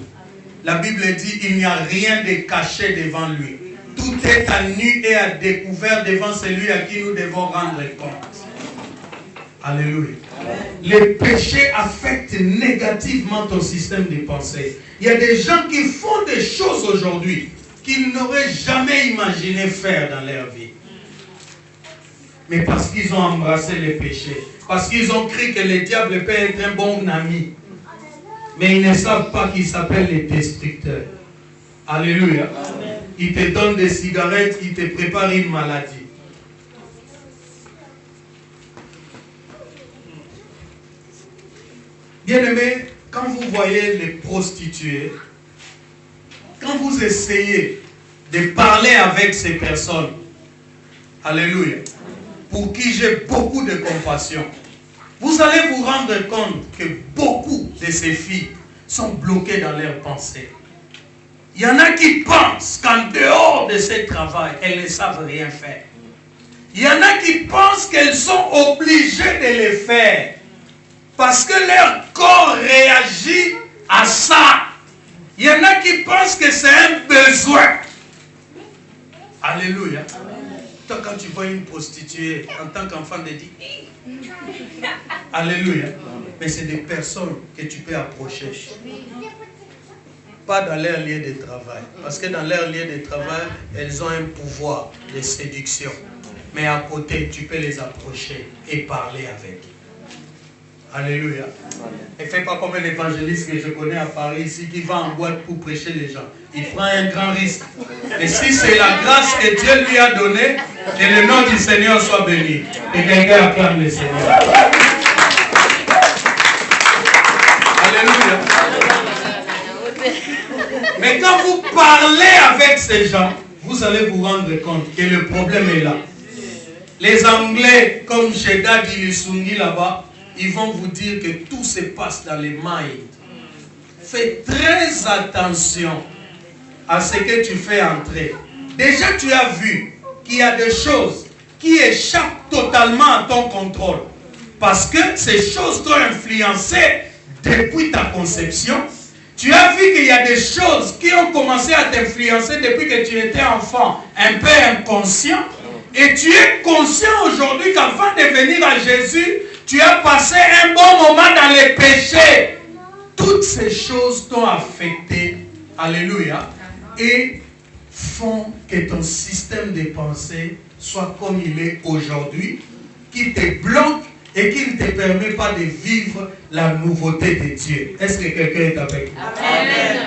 La Bible dit, il n'y a rien de caché devant lui. Tout est à nu et à découvert devant celui à qui nous devons rendre compte. Alléluia. Les péchés affectent négativement ton système de pensée. Il y a des gens qui font des choses aujourd'hui qu'ils n'auraient jamais imaginé faire dans leur vie. Mais parce qu'ils ont embrassé les péchés, parce qu'ils ont cru que le diable peut être un bon ami. Mais ils ne savent pas qu'il s'appelle les destructeurs. Alléluia. Ils te donnent des cigarettes, ils te préparent une maladie. Bien-aimés, quand vous voyez les prostituées, quand vous essayez de parler avec ces personnes, alléluia, pour qui j'ai beaucoup de compassion, vous allez vous rendre compte que beaucoup de ces filles sont bloquées dans leurs pensées. Il y en a qui pensent qu'en dehors de ce travail, elles ne savent rien faire. Il y en a qui pensent qu'elles sont obligées de le faire parce que leur corps réagit à ça. Il y en a qui pensent que c'est un besoin. Alléluia. Toi, quand tu vois une prostituée en tant qu'enfant de Dieu, alléluia. Mais c'est des personnes que tu peux approcher. Pas dans leur lieu de travail. Parce que dans leur lieu de travail, elles ont un pouvoir de séduction. Mais à côté, tu peux les approcher et parler avec. Alléluia. Ne fais pas comme un évangéliste que je connais à Paris ici qui va en boîte pour prêcher les gens. Il prend un grand risque. Et si c'est la grâce que Dieu lui a donnée, que le nom du Seigneur soit béni. Et quelqu'un acclame le Seigneur. Alléluia. Mais quand vous parlez avec ces gens, vous allez vous rendre compte que le problème est là. Les Anglais, comme chez Dadi Lusungi là-bas, ils vont vous dire que tout se passe dans les minds. Fais très attention à ce que tu fais entrer. Déjà, tu as vu qu'il y a des choses qui échappent totalement à ton contrôle. Parce que ces choses t'ont influencé depuis ta conception. Tu as vu qu'il y a des choses qui ont commencé à t'influencer depuis que tu étais enfant, un peu inconscient. Et tu es conscient aujourd'hui qu'avant de venir à Jésus, tu as passé un bon moment dans les péchés. Toutes ces choses t'ont affecté. Alléluia. Et font que ton système de pensée soit comme il est aujourd'hui, qui te bloque et qui ne te permet pas de vivre la nouveauté de Dieu. Est-ce que quelqu'un est avec nous? Amen.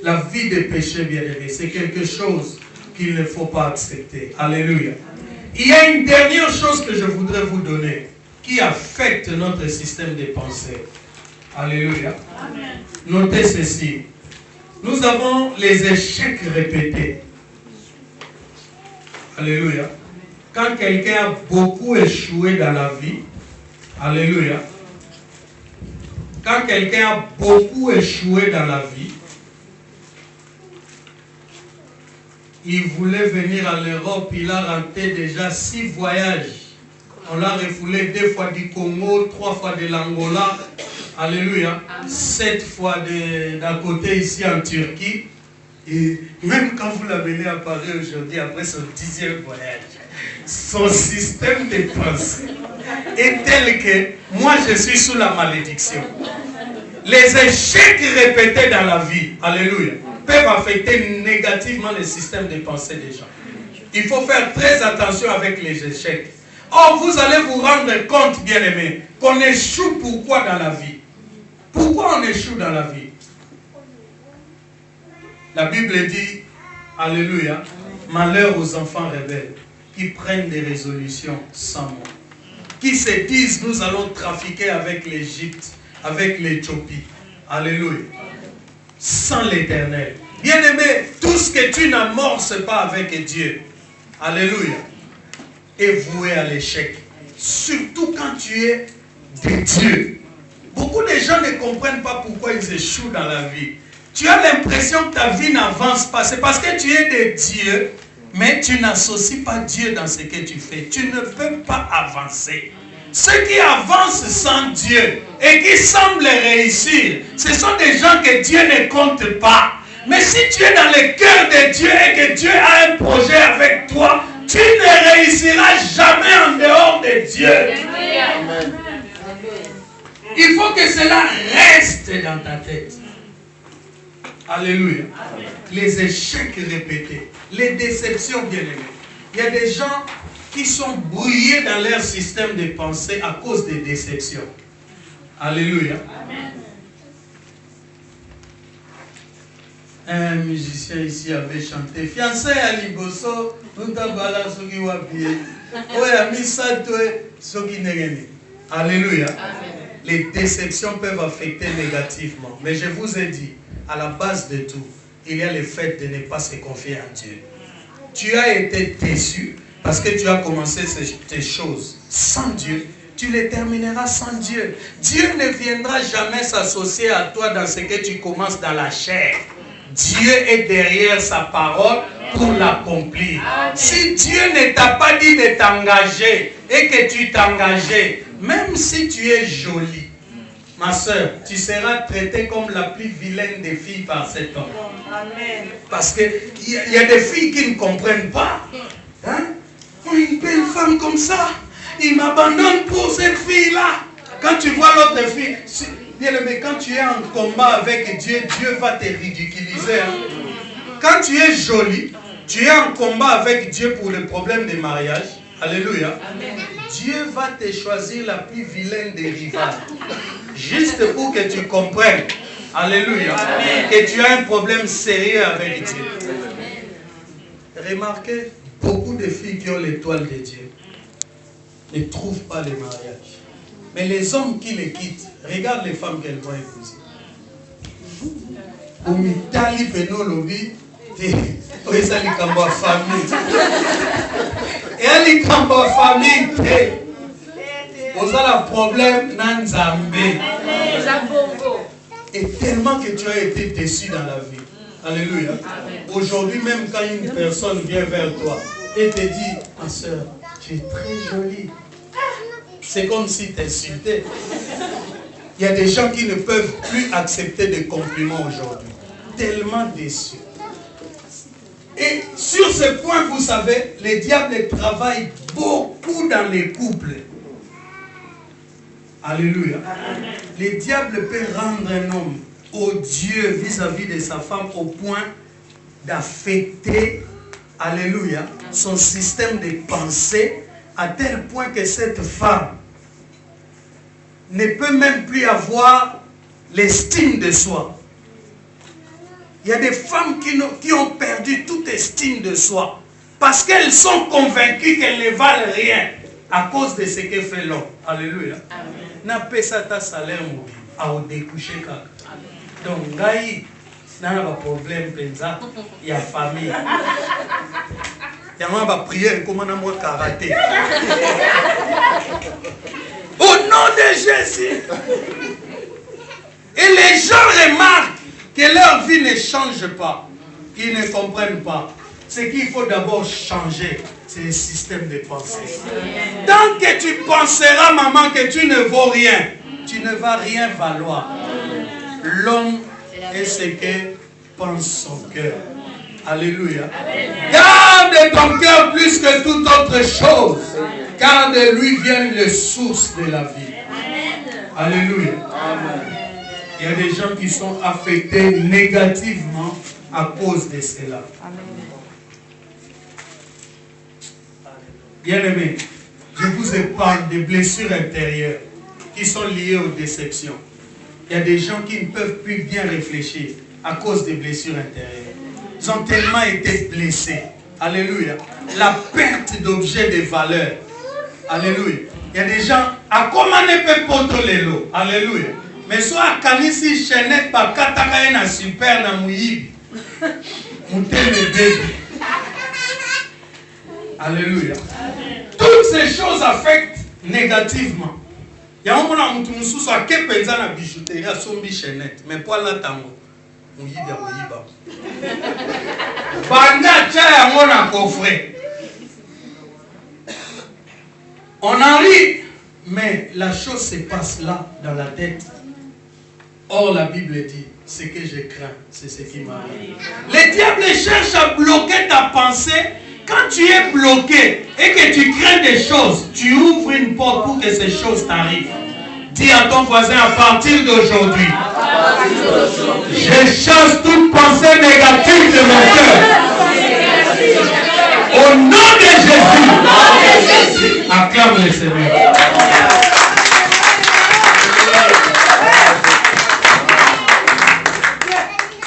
La vie de péché, bien-aimé, c'est quelque chose qu'il ne faut pas accepter. Alléluia. Il y a une dernière chose que je voudrais vous donner qui affecte notre système de pensée. Alléluia. Amen. Notez ceci. Nous avons les échecs répétés. Alléluia. Quand quelqu'un a beaucoup échoué dans la vie, alléluia. Quand quelqu'un a beaucoup échoué dans la vie, il voulait venir en Europe, il a raté déjà 6 voyages. On l'a refoulé 2 fois du Congo, 3 fois de l'Angola, alléluia, 7 fois d'un côté ici en Turquie. Et même quand vous l'amenez à Paris aujourd'hui, après son 10e voyage, son système de pensée est tel que moi je suis sous la malédiction. Les échecs répétés dans la vie, alléluia, peuvent affecter négativement le système de pensée des gens. Il faut faire très attention avec les échecs. Or, vous allez vous rendre compte, bien-aimés, qu'on échoue pourquoi dans la vie? Pourquoi on échoue dans la vie? La Bible dit, alléluia, malheur aux enfants rebelles qui prennent des résolutions sans moi, qui se disent, nous allons trafiquer avec l'Égypte, avec l'Éthiopie, alléluia, sans l'Éternel. Bien-aimé, tout ce que tu n'amorces pas avec Dieu, alléluia, est voué à l'échec. Surtout quand tu es de Dieu. Beaucoup de gens ne comprennent pas pourquoi ils échouent dans la vie. Tu as l'impression que ta vie n'avance pas. C'est parce que tu es de Dieu, mais tu n'associes pas Dieu dans ce que tu fais. Tu ne peux pas avancer. Ceux qui avancent sans Dieu et qui semblent réussir, ce sont des gens que Dieu ne compte pas. Mais si tu es dans le cœur de Dieu et que Dieu a un projet avec toi, tu ne réussiras jamais en dehors de Dieu. Amen. Il faut que cela reste dans ta tête. Alléluia. Les échecs répétés, les déceptions bien-aimées. Il y a des gens qui sont brouillés dans leur système de pensée à cause des déceptions. Alléluia. Amen. Un musicien ici avait chanté Fiancé à Liboso, Nuntabala Soki Wapie, Oya Misatoe Soki Negeni. Alléluia. Amen. Les déceptions peuvent affecter négativement. Mais je vous ai dit, à la base de tout, il y a le fait de ne pas se confier en Dieu. Tu as été déçu parce que tu as commencé ces choses sans Dieu. Tu les termineras sans Dieu. Dieu ne viendra jamais s'associer à toi dans ce que tu commences dans la chair. Dieu est derrière sa parole pour l'accomplir. Si Dieu ne t'a pas dit de t'engager et que tu t'engages, même si tu es jolie, ma soeur, tu seras traitée comme la plus vilaine des filles par cet homme. Amen. Parce qu'il y a des filles qui ne comprennent pas. Hein? Une belle femme comme ça, il m'abandonne pour cette fille-là. Quand tu vois l'autre fille, bien aimé, quand tu es en combat avec Dieu, Dieu va te ridiculiser. Hein? Quand tu es jolie, tu es en combat avec Dieu pour le problème des mariages. Alléluia. Amen. Dieu va te choisir la plus vilaine des rivales. Juste pour que tu comprennes. Alléluia. Amen. Que tu as un problème sérieux avec Dieu. Remarquez, beaucoup de filles qui ont l'étoile de Dieu ne trouvent pas le mariage. Mais les hommes qui les quittent, regarde les femmes qu'elles vont épouser. Omitali penolobi, oisa likambo a famille. Et likambo a famille, osa la problème nanzambe. Et tellement que tu as été déçu dans la vie. Alléluia. Aujourd'hui, même quand une personne vient vers toi et te dit, ma soeur, tu es très jolie. C'est comme si tu insultais. Il y a des gens qui ne peuvent plus accepter des compliments aujourd'hui. Tellement déçus. Et sur ce point, vous savez, le diable travaille beaucoup dans les couples. Alléluia. Le diable peut rendre un homme odieux vis-à-vis de sa femme au point d'affecter, alléluia, son système de pensée à tel point que cette femme ne peut même plus avoir l'estime de soi. Il y a des femmes qui ont perdu toute estime de soi parce qu'elles sont convaincues qu'elles ne valent rien à cause de ce que fait l'homme. Alléluia. N'a pas ça ta salaire à au découcher. Donc, Gaï, n'a pas de problème, il y a famille. Il y a une prière, comment on a karaté. Au nom de Jésus. Et les gens remarquent que leur vie ne change pas. Ils ne comprennent pas. Ce qu'il faut d'abord changer, c'est le système de pensée. Tant que tu penseras, maman, que tu ne vaux rien, tu ne vas rien valoir. L'homme est ce que pense son cœur. Alléluia. Garde ton cœur plus que toute autre chose. Car de lui viennent les sources de la vie. Alléluia. Il y a des gens qui sont affectés négativement à cause de cela. Bien-aimés, je vous épargne des blessures intérieures qui sont liées aux déceptions. Il y a des gens qui ne peuvent plus bien réfléchir à cause des blessures intérieures. Ils ont tellement été blessés. Alléluia. La perte d'objets de valeur. Alléluia. Il y a des gens, à comment ne peut pas les lots. Alléluia. Mais soit à Kanisi Chenet, par Kataka, na super, na Mouyibi. Moutele bébé. Alléluia. Toutes ces choses affectent négativement. Il y a un moment où nous sommes à Kepenza na bijouterie à Sombi Chenet. Mais pas là, tango. Mouyibi à Mouyiba. Banda tcha mon a coffret. On en rit, mais la chose se passe là, dans la tête. Or, la Bible dit, ce que je crains, c'est ce qui m'arrive. Le diable cherche à bloquer ta pensée. Quand tu es bloqué et que tu crains des choses, tu ouvres une porte pour que ces choses t'arrivent. Dis à ton voisin, à partir d'aujourd'hui, je chasse toute pensée négative de mon cœur. Au nom de Jésus, acclame le Seigneur.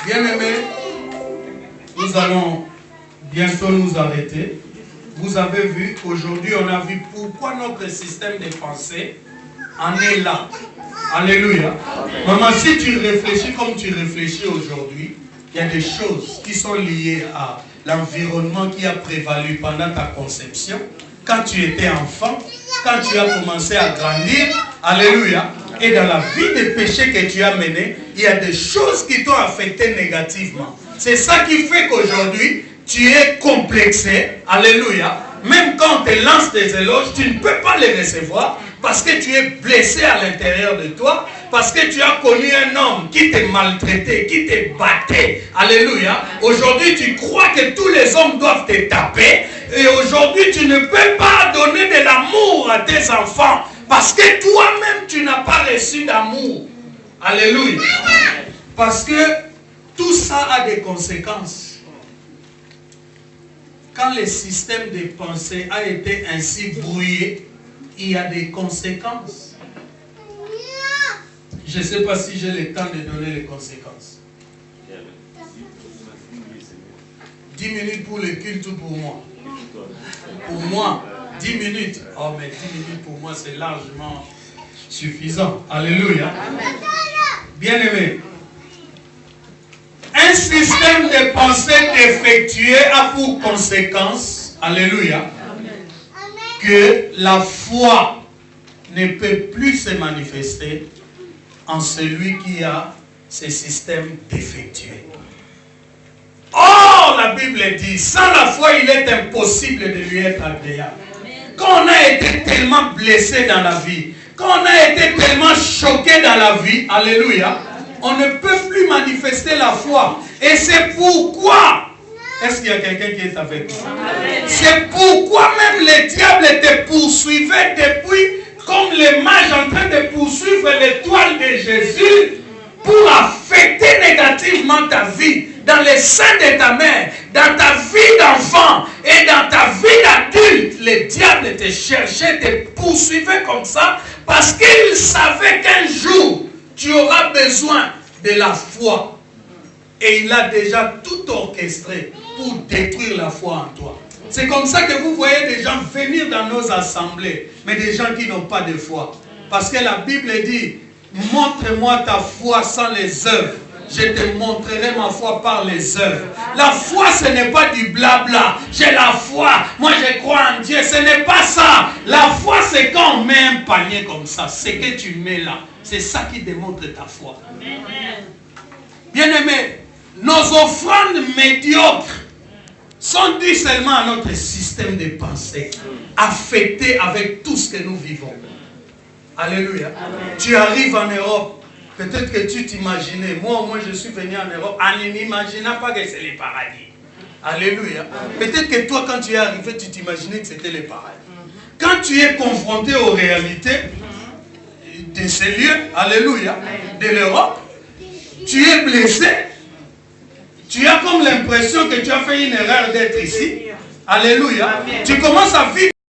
Bien-aimés, nous allons bientôt nous arrêter. Vous avez vu, aujourd'hui on a vu pourquoi notre système de pensée en est là. Alléluia. Maman, si tu réfléchis comme tu réfléchis aujourd'hui, il y a des choses qui sont liées à l'environnement qui a prévalu pendant ta conception, quand tu étais enfant, quand tu as commencé à grandir. Alléluia. Et dans la vie de péché que tu as menée, il y a des choses qui t'ont affecté négativement. C'est ça qui fait qu'aujourd'hui, tu es complexé. Alléluia. Même quand on te lance des éloges, tu ne peux pas les recevoir parce que tu es blessé à l'intérieur de toi, parce que tu as connu un homme qui t'a maltraité, qui te battait. Alléluia. Aujourd'hui, tu crois que tous les hommes doivent te taper. Et aujourd'hui, tu ne peux pas donner de l'amour à tes enfants parce que toi-même, tu n'as pas reçu d'amour. Alléluia. Parce que tout ça a des conséquences. Quand le système de pensée a été ainsi brouillé, il y a des conséquences. Je ne sais pas si j'ai le temps de donner les conséquences. 10 minutes pour le culte ou pour moi? Pour moi, 10 minutes. Oh, mais 10 minutes pour moi, c'est largement suffisant. Alléluia. Bien-aimé, un système de pensée défectueux a pour conséquence, alléluia, que la foi ne peut plus se manifester en celui qui a ce système défectueux. Or, la Bible dit, sans la foi, il est impossible de lui être agréable. Quand on a été tellement blessé dans la vie, quand on a été tellement choqué dans la vie, alléluia, on ne peut plus manifester la foi. Et c'est pourquoi, est-ce qu'il y a quelqu'un qui est avec moi? C'est pourquoi même le diable te poursuivait depuis, comme les mages en train de poursuivre l'étoile de Jésus, pour affecter négativement ta vie, dans le sein de ta mère, dans ta vie d'enfant et dans ta vie d'adulte. Le diable te cherchait, te poursuivait comme ça, parce qu'il savait qu'un jour, tu auras besoin de la foi. Et il a déjà tout orchestré pour détruire la foi en toi. C'est comme ça que vous voyez des gens venir dans nos assemblées, mais des gens qui n'ont pas de foi. Parce que la Bible dit, montre-moi ta foi sans les œuvres. Je te montrerai ma foi par les œuvres. La foi, ce n'est pas du blabla. J'ai la foi, moi je crois en Dieu. Ce n'est pas ça. La foi, c'est quand on met un panier comme ça. C'est que tu mets là. C'est ça qui démontre ta foi. Bien-aimés, nos offrandes médiocres sont dues seulement à notre système de pensée, affecté avec tout ce que nous vivons. Alléluia. Amen. Tu arrives en Europe, peut-être que tu t'imaginais, moi au moins je suis venu en Europe en n'imaginant pas que c'est le paradis. Alléluia. Peut-être que toi, quand tu es arrivé, tu t'imaginais que c'était les pareils. Quand tu es confronté aux réalités de ces lieux, alléluia, de l'Europe, tu es blessé. Tu as comme l'impression que tu as fait une erreur d'être ici. Alléluia. Tu commences à vivre